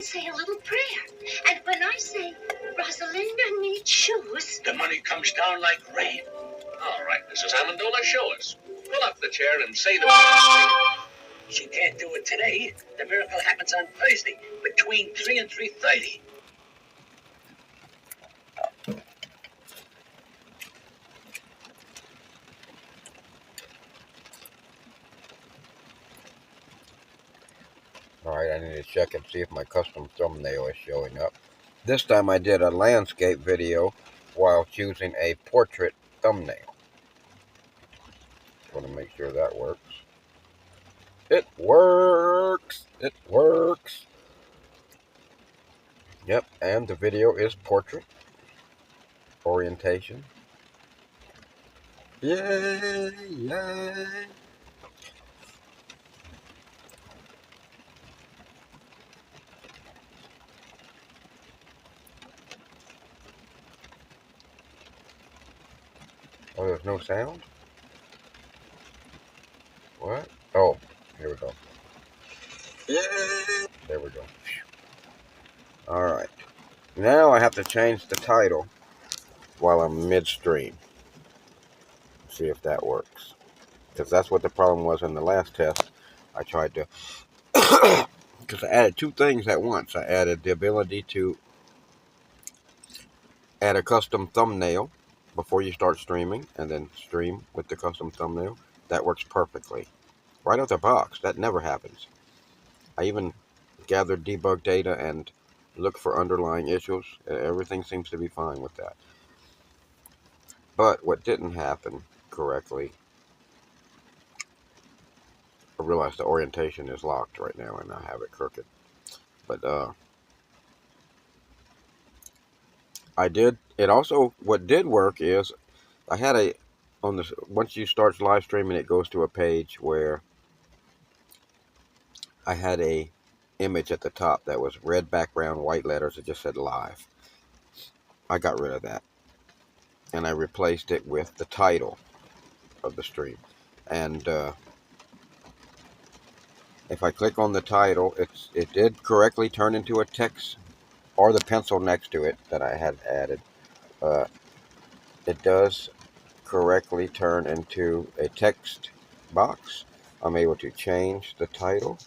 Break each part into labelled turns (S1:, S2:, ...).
S1: say a little prayer. And when I say Rosalinda needs shoes,
S2: the money comes down like rain. All right, Mrs. Amendola, show us. Pull up the chair and say the prayer. She can't do it today. The miracle happens on Thursday between 3 and 3:30.
S3: Alright, I need to check and see if my custom thumbnail is showing up. This time I did a landscape video while choosing a portrait thumbnail. Want to make sure that works. It works! It works! Yep, and the video is portrait orientation. Yay! Yay! Oh, there's no sound? What? Oh, here we go. Yay! There we go. Alright. Now I have to change the title while I'm midstream. See if that works. Because that's what the problem was in the last test. I tried to... Because I added two things at once. I added the ability to add a custom thumbnail before you start streaming, and then stream with the custom thumbnail. That works perfectly. Right out the box. That never happens. I even gathered debug data and looked for underlying issues. Everything seems to be fine with that. But what didn't happen correctly, I realized the orientation is locked right now and I have it crooked. But I did, it also, what did work is, I had a, on this, once you start live streaming, it goes to a page where I had a image at the top that was red background, white letters, it just said live. I got rid of that. And I replaced it with the title of the stream. And if I click on the title, it did correctly turn into a text, or the pencil next to it that I had added. It does correctly turn into a text box. I'm able to change the title.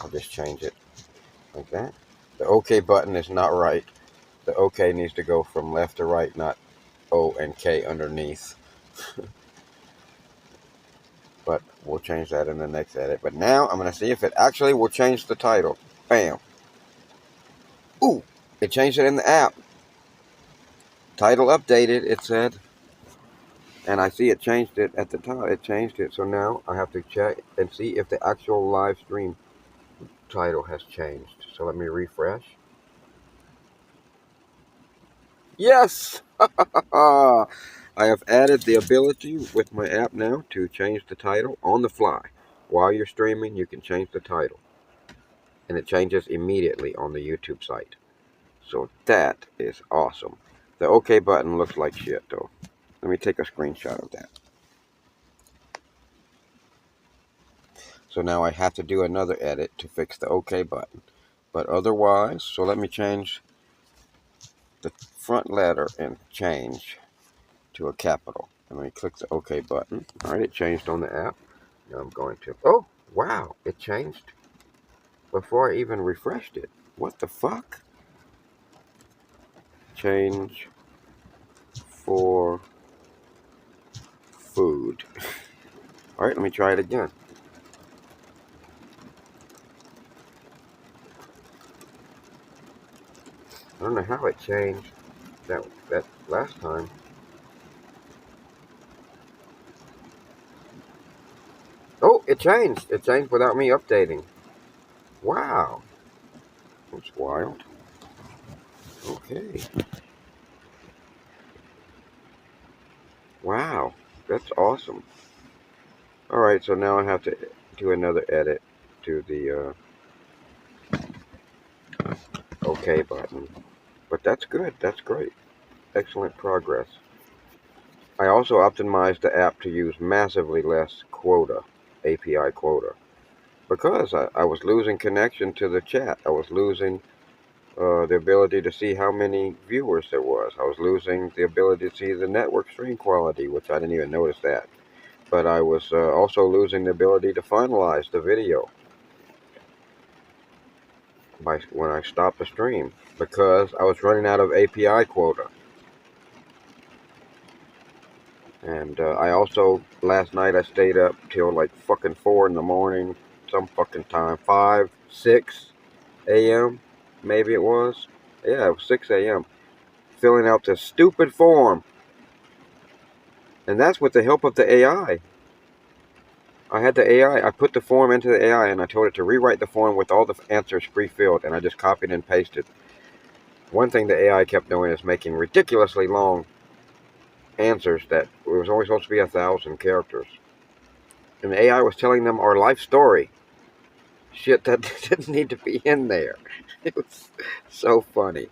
S3: I'll just change it like that. The OK button is not right. The OK needs to go from left to right, not O and K underneath. But we'll change that in the next edit. But now I'm going to see if it actually will change the title. Bam. Ooh, it changed it in the app. Title updated, it said. And I see it changed it at the top. It changed it. So now I have to check and see if the actual live stream title has changed. So let me refresh. Yes! I have added the ability with my app now to change the title on the fly. While you're streaming, you can change the title. And it changes immediately on the YouTube site. So that is awesome. The OK button looks like shit though. Let me take a screenshot of that. So now I have to do another edit to fix the OK button. But otherwise, so let me change the front letter and change to a capital. And let me click the OK button. Alright, it changed on the app. Now I'm going to, oh, wow, it changed before I even refreshed it. What the fuck? Change for food. Alright, let me try it again. I don't know how it changed that last time. Oh, it changed. It changed without me updating. Wow. That's wild. Okay. Wow. That's awesome. Alright, so now I have to do another edit to the OK button. But that's good. That's great. Excellent progress. I also optimized the app to use massively less quota, API quota, because I was losing connection to the chat. I was losing the ability to see how many viewers there was. I was losing the ability to see the network stream quality, which I didn't even notice that. But I was also losing the ability to finalize the video when I stopped the stream, because I was running out of API quota. And I also, last night I stayed up till like fucking 4 in the morning, some fucking time, 5, 6 a.m. maybe it was. Yeah, it was 6 a.m. filling out this stupid form. And that's with the help of the AI. I had the AI, I put the form into the AI and I told it to rewrite the form with all the answers pre-filled, and I just copied and pasted. One thing the AI kept doing is making ridiculously long answers that it was only supposed to be 1,000 characters. And the AI was telling them our life story. Shit that didn't need to be in there. It was so funny.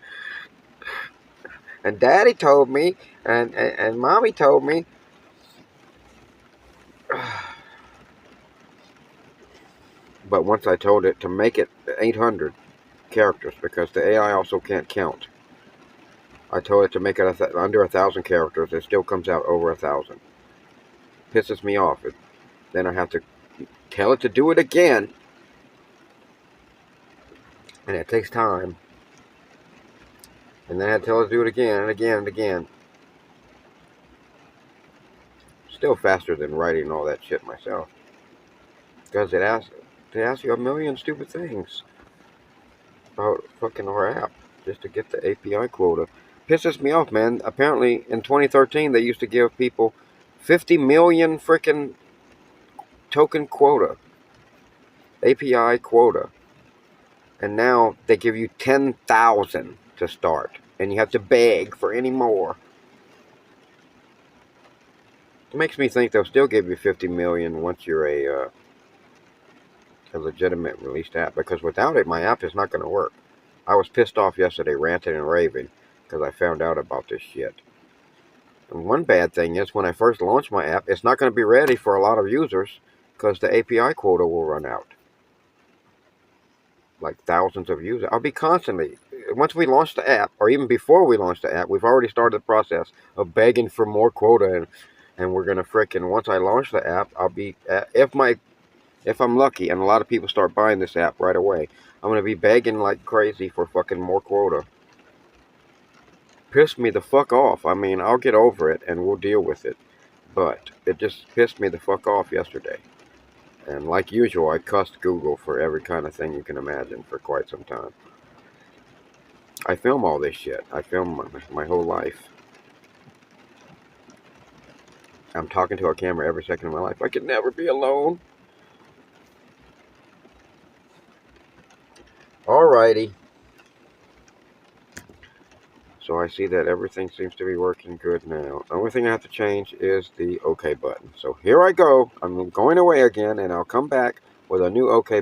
S3: And Daddy told me, and Mommy told me. But once I told it to make it 800 characters, because the AI also can't count. I told it to make it under 1,000 characters. It still comes out over 1,000. Pisses me off. Then I have to tell it to do it again. And it takes time. And then I had to tell it to do it again and again and again. Still faster than writing all that shit myself. Because it asks you a million stupid things about fucking our app just to get the API quota. Pisses me off, man. Apparently in 2013 they used to give people 50 million freaking token quota, API quota, and now they give you 10,000 to start, and you have to beg for any more. It makes me think they'll still give you 50 million once you're a legitimate released app, because without it my app is not going to work. I was pissed off yesterday, ranting and raving, because I found out about this shit. And one bad thing is, when I first launch my app, it's not going to be ready for a lot of users, because the API quota will run out. Like thousands of users. I'll be constantly, once we launch the app, or even before we launch the app, we've already started the process of begging for more quota, and we're going to frickin', once I launch the app, I'll be, if I'm lucky, and a lot of people start buying this app right away, I'm going to be begging like crazy for fucking more quota. Pissed me the fuck off. I mean, I'll get over it, and we'll deal with it. But it just pissed me the fuck off yesterday. And like usual, I cussed Google for every kind of thing you can imagine for quite some time. I film all this shit. I film my whole life. I'm talking to a camera every second of my life. I could never be alone. Alrighty. So I see that everything seems to be working good now. The only thing I have to change is the OK button. So here I go. I'm going away again, and I'll come back with a new OK